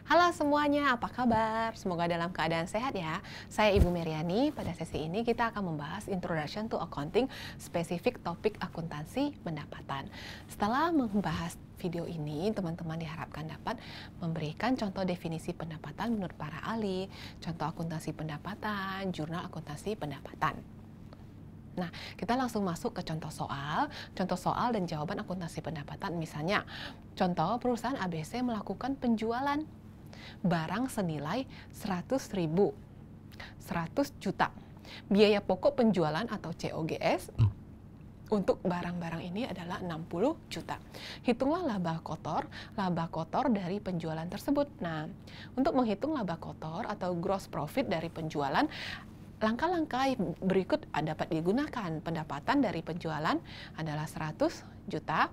Halo semuanya, apa kabar? Semoga dalam keadaan sehat ya. Saya Ibu Meriani. Pada sesi ini kita akan membahas Introduction to Accounting, spesifik topik akuntansi pendapatan. Setelah membahas video ini, teman-teman diharapkan dapat memberikan contoh definisi pendapatan menurut para ahli, contoh akuntansi pendapatan, jurnal akuntansi pendapatan. Nah, kita langsung masuk ke contoh soal dan jawaban akuntansi pendapatan. Misalnya, contoh perusahaan ABC melakukan penjualan barang senilai 100.000, 100 juta. Biaya pokok penjualan atau COGS untuk barang-barang ini adalah 60 juta. Hitunglah laba kotor dari penjualan tersebut. Nah, untuk menghitung laba kotor atau gross profit dari penjualan, langkah-langkah berikut dapat digunakan. Pendapatan dari penjualan adalah 100 juta.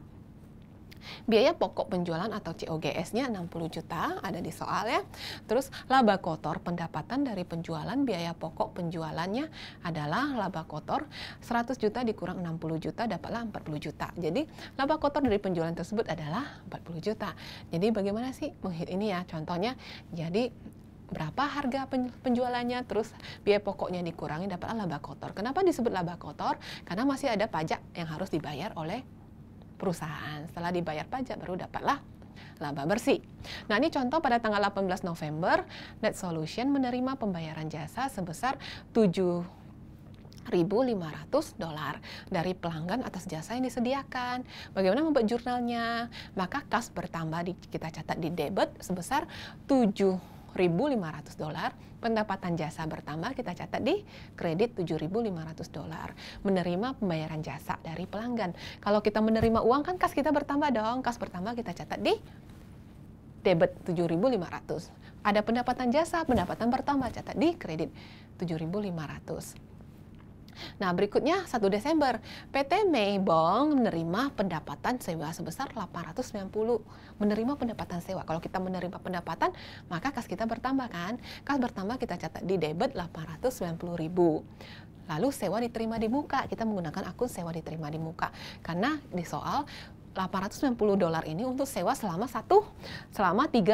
Biaya pokok penjualan atau COGS-nya 60 juta, ada di soal ya. Terus laba kotor, pendapatan dari penjualan, biaya pokok penjualannya adalah laba kotor 100 juta dikurang 60 juta, dapatlah 40 juta. Jadi laba kotor dari penjualan tersebut adalah 40 juta. Jadi bagaimana sih ini ya contohnya. Jadi berapa harga penjualannya, terus biaya pokoknya dikurangi, dapatlah laba kotor. Kenapa disebut laba kotor? Karena masih ada pajak yang harus dibayar oleh perusahaan. Setelah dibayar pajak baru dapatlah laba bersih. Nah, ini contoh pada tanggal 18 November, Net Solution menerima pembayaran jasa sebesar $7.500 dari pelanggan atas jasa yang disediakan. Bagaimana membuat jurnalnya? Maka kas bertambah, kita catat di debit sebesar $7.500. Pendapatan jasa bertambah, kita catat di kredit $7.500. Menerima pembayaran jasa dari pelanggan. Kalau kita menerima uang kan kas kita bertambah dong. Kas bertambah kita catat di debit 7.500. Ada pendapatan jasa, pendapatan bertambah, catat di kredit 7.500. Nah, berikutnya 1 Desember, PT Meibong menerima pendapatan sewa sebesar 890. Menerima pendapatan sewa. Kalau kita menerima pendapatan, maka kas kita bertambah kan? Kas bertambah kita catat di debit 890.000. Lalu sewa diterima di muka. Kita menggunakan akun sewa diterima di muka. Karena di soal $890 ini untuk sewa selama 3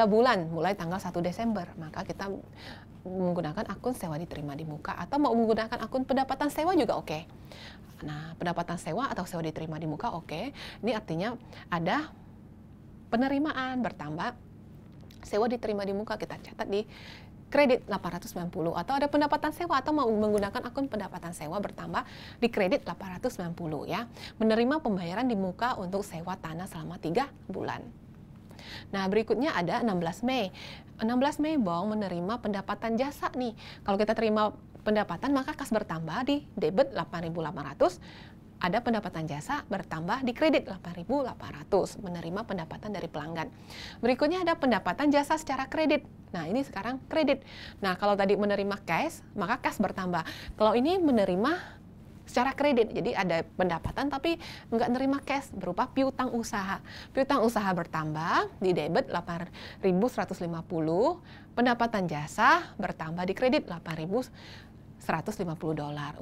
bulan mulai tanggal 1 Desember. Maka kita menggunakan akun sewa diterima di muka, atau mau menggunakan akun pendapatan sewa juga oke. Nah, pendapatan sewa atau sewa diterima di muka oke. Ini artinya ada penerimaan bertambah, sewa diterima di muka kita catat di kredit 890, atau ada pendapatan sewa atau mau menggunakan akun pendapatan sewa bertambah di kredit 890 ya. Menerima pembayaran di muka untuk sewa tanah selama 3 bulan. Nah, berikutnya ada 16 Mei. 16 Mei Bong menerima pendapatan jasa nih. Kalau kita terima pendapatan maka kas bertambah di debit 8.800. Ada pendapatan jasa bertambah di kredit 8.800, menerima pendapatan dari pelanggan. Berikutnya ada pendapatan jasa secara kredit. Nah, ini sekarang kredit. Nah, kalau tadi menerima cash, maka kas bertambah. Kalau ini menerima secara kredit, jadi ada pendapatan tapi nggak nerima cash berupa piutang usaha. Piutang usaha bertambah di debit 8.150, pendapatan jasa bertambah di kredit $8.150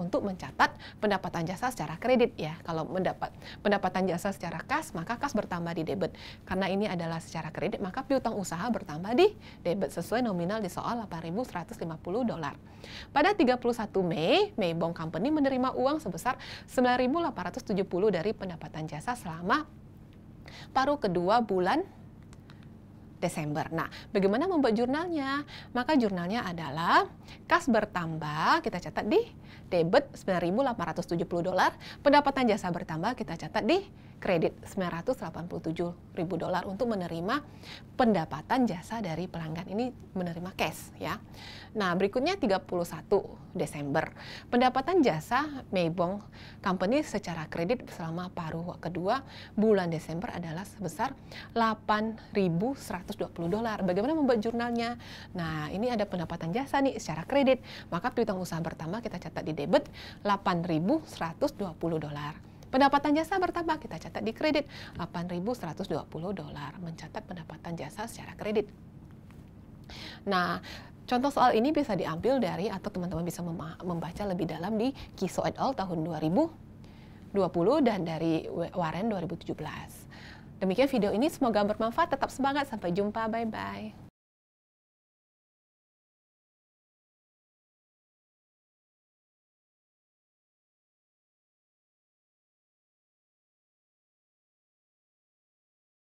untuk mencatat pendapatan jasa secara kredit ya. Kalau mendapat pendapatan jasa secara kas, maka kas bertambah di debit. Karena ini adalah secara kredit, maka piutang usaha bertambah di debit sesuai nominal di soal $8.150. Pada 31 Mei, Meibong Company menerima uang sebesar $9.870 dari pendapatan jasa selama paruh kedua bulan Desember. Nah, bagaimana membuat jurnalnya? Maka jurnalnya adalah kas bertambah, kita catat di debit $9.870, pendapatan jasa bertambah, kita catat di kredit $987.000 untuk menerima pendapatan jasa dari pelanggan. Ini menerima cash ya. Nah, berikutnya 31 Desember. Pendapatan jasa Meibong Company secara kredit selama paruh kedua bulan Desember adalah sebesar $8.120. Bagaimana membuat jurnalnya? Nah, ini ada pendapatan jasa nih secara kredit. Maka piutang usaha bertambah, kita catat di debit $8.120. Pendapatan jasa bertambah, kita catat di kredit $8.120, mencatat pendapatan jasa secara kredit. Nah, contoh soal ini bisa diambil dari, atau teman-teman bisa membaca lebih dalam di Kiso et al. Tahun 2020 dan dari Warren 2017. Demikian video ini, semoga bermanfaat, tetap semangat, sampai jumpa, bye-bye.